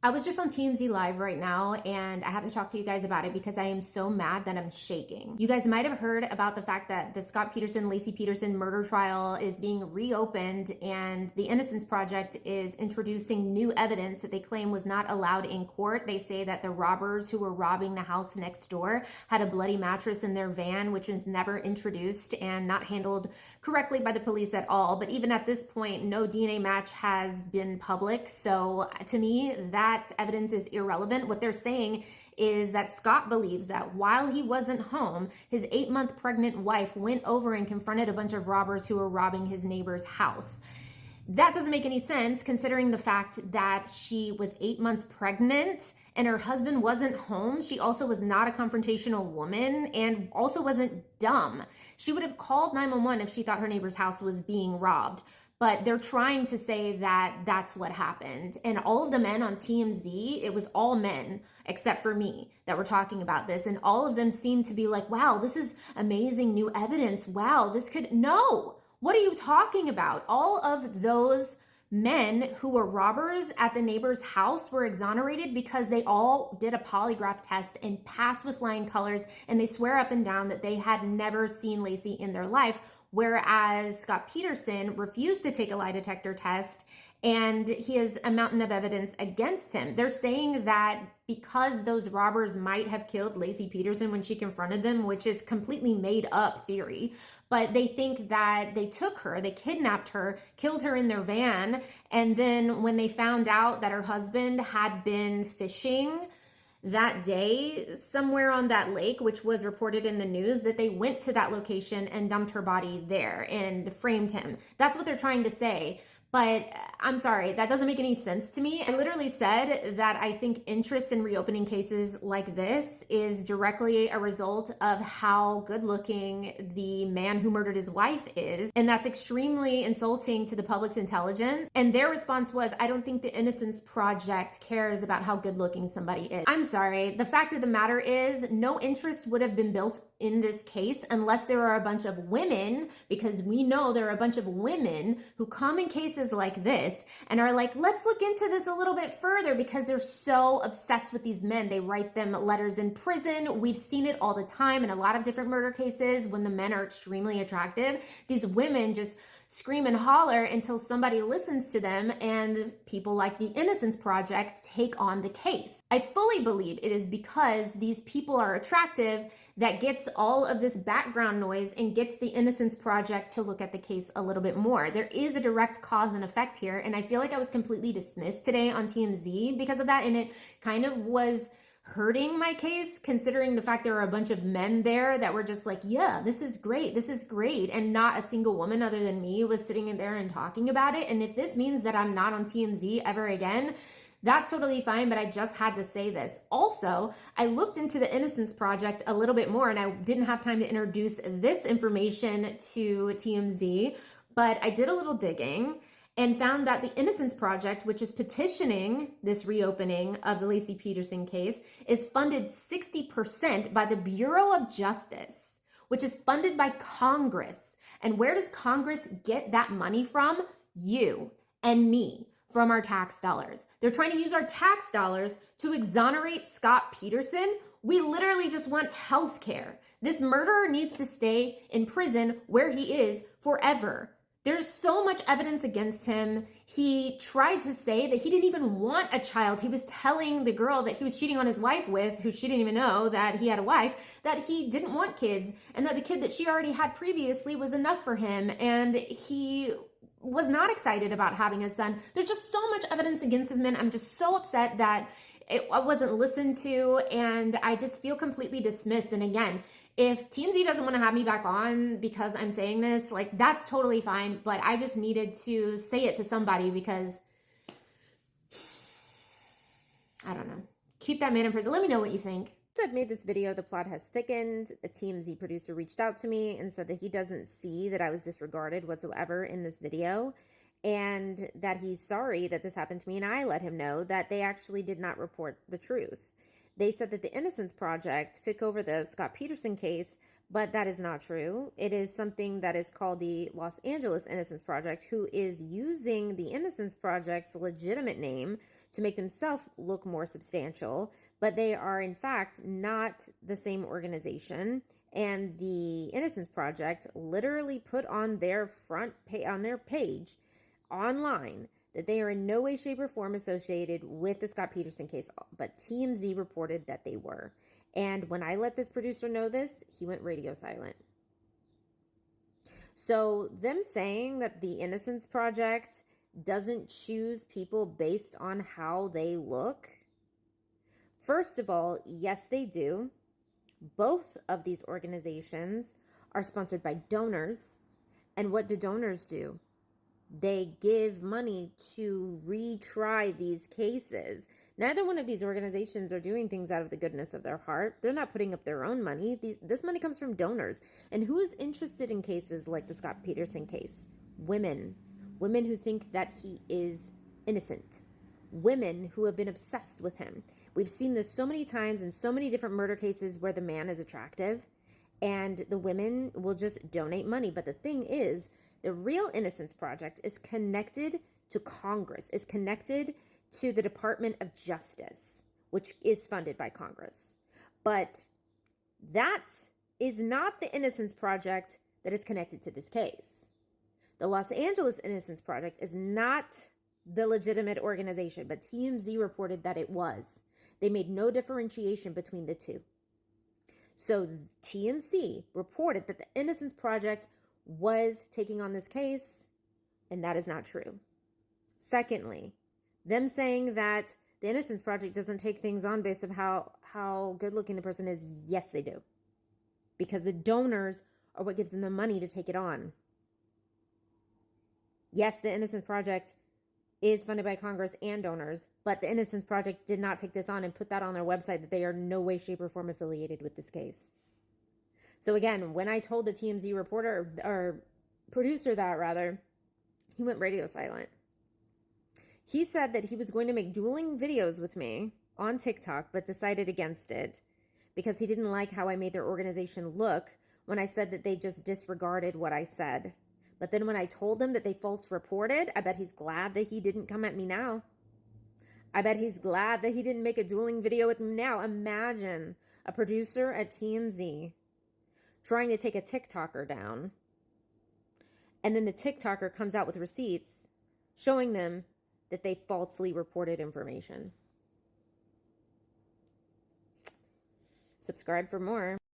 I was just on TMZ Live right now, and I have to talk to you guys about it because I am so mad that I'm shaking. You guys might have heard about the fact that the Scott Peterson, Laci Peterson murder trial is being reopened, and the Innocence Project is introducing new evidence that they claim was not allowed in court. They say that the robbers who were robbing the house next door had a bloody mattress in their van, which was never introduced and not handled correctly by the police at all. But even at this point, no DNA match has been public. So to me, that evidence is irrelevant. What they're saying is that Scott believes that while he wasn't home, his 8-month pregnant wife went over and confronted a bunch of robbers who were robbing his neighbor's house. That doesn't make any sense considering the fact that she was 8 months pregnant and her husband wasn't home. She also was not a confrontational woman and also wasn't dumb. She would have called 911 if she thought her neighbor's house was being robbed. But they're trying to say that that's what happened. And all of the men on TMZ, it was all men except for me that were talking about this. And all of them seemed to be like, wow, this is amazing new evidence. Wow, this could, no. What are you talking about? All of those men who were robbers at the neighbor's house were exonerated because they all did a polygraph test and passed with flying colors, and they swear up and down that they had never seen Laci in their life, whereas Scott Peterson refused to take a lie detector test, and he has a mountain of evidence against him. They're saying that because those robbers might have killed Laci Peterson when she confronted them, which is completely made up theory, but they think that they took her, they kidnapped her, killed her in their van, and then when they found out that her husband had been fishing that day somewhere on that lake, which was reported in the news, that they went to that location and dumped her body there and framed him. That's what they're trying to say. But I'm sorry, that doesn't make any sense to me. I literally said that I think interest in reopening cases like this is directly a result of how good looking the man who murdered his wife is. And that's extremely insulting to the public's intelligence. And their response was, I don't think the Innocence Project cares about how good looking somebody is. I'm sorry. The fact of the matter is no interest would have been built in this case unless there are a bunch of women, because we know there are a bunch of women who come in cases like this and are like, let's look into this a little bit further, because they're so obsessed with these men. They write them letters in prison. We've seen it all the time in a lot of different murder cases. When the men are extremely attractive, these women just scream and holler until somebody listens to them, and people like the Innocence Project take on the case. I fully believe it is because these people are attractive that gets all of this background noise and gets the Innocence Project to look at the case a little bit more. There is a direct cause and effect here, and I feel like I was completely dismissed today on TMZ because of that, and it kind of was hurting my case, considering the fact there were a bunch of men there that were just like, yeah, this is great, and not a single woman other than me was sitting in there and talking about it. And if this means that I'm not on TMZ ever again, that's totally fine, but I just had to say this. Also, I looked into the Innocence Project a little bit more, and I didn't have time to introduce this information to TMZ, but I did a little digging and found that the Innocence Project, which is petitioning this reopening of the Laci Peterson case, is funded 60% by the Bureau of Justice, which is funded by Congress. And where does Congress get that money from? You and me, from our tax dollars. They're trying to use our tax dollars to exonerate Scott Peterson. We literally just want health care. This murderer needs to stay in prison where he is forever. There's so much evidence against him. He tried to say that he didn't even want a child. He was telling the girl that he was cheating on his wife with, who she didn't even know that he had a wife, that he didn't want kids, and that the kid that she already had previously was enough for him, and he was not excited about having a son. There's just so much evidence against this man. I'm just so upset that I wasn't listened to, and I just feel completely dismissed. And again, if TMZ doesn't want to have me back on because I'm saying this, like, that's totally fine, but I just needed to say it to somebody because, I don't know. Keep that man in prison. Let me know what you think. Since I've made this video, the plot has thickened. A TMZ producer reached out to me and said that he doesn't see that I was disregarded whatsoever in this video, and that he's sorry that this happened to me, and I let him know that they actually did not report the truth. They said that the Innocence Project took over the Scott Peterson case, but that is not true. It is something that is called the Los Angeles Innocence Project, who is using the Innocence Project's legitimate name to make themselves look more substantial, but they are in fact not the same organization. And the Innocence Project literally put on their on their page online that they are in no way, shape, or form associated with the Scott Peterson case, but TMZ reported that they were. And when I let this producer know this, he went radio silent. So them saying that the Innocence Project doesn't choose people based on how they look, first of all, yes, they do. Both of these organizations are sponsored by donors. And what do donors do? They give money to retry these cases. Neither one of these organizations are doing things out of the goodness of their heart. They're not putting up their own money. This money comes from donors. And who is interested in cases like the Scott Peterson case? Women. Women who think that he is innocent. Women who have been obsessed with him. We've seen this so many times in so many different murder cases where the man is attractive and the women will just donate money. But the thing is, the real Innocence Project is connected to Congress, is connected to the Department of Justice, which is funded by Congress. But that is not the Innocence Project that is connected to this case. The Los Angeles Innocence Project is not the legitimate organization, but TMZ reported that it was. They made no differentiation between the two. So TMZ reported that the Innocence Project was taking on this case, and that is not true. Secondly, them saying that the Innocence Project doesn't take things on based on how good looking the person is, yes, they do. Because the donors are what gives them the money to take it on. Yes, the Innocence Project is funded by Congress and donors, but the Innocence Project did not take this on and put that on their website that they are in no way, shape, or form affiliated with this case. So again, when I told the TMZ reporter, or producer that rather, he went radio silent. He said that he was going to make dueling videos with me on TikTok, but decided against it because he didn't like how I made their organization look when I said that they just disregarded what I said. But then when I told him that they false reported, I bet he's glad that he didn't come at me now. I bet he's glad that he didn't make a dueling video with me now. Imagine a producer at TMZ trying to take a TikToker down, and then the TikToker comes out with receipts showing them that they falsely reported information. Subscribe for more.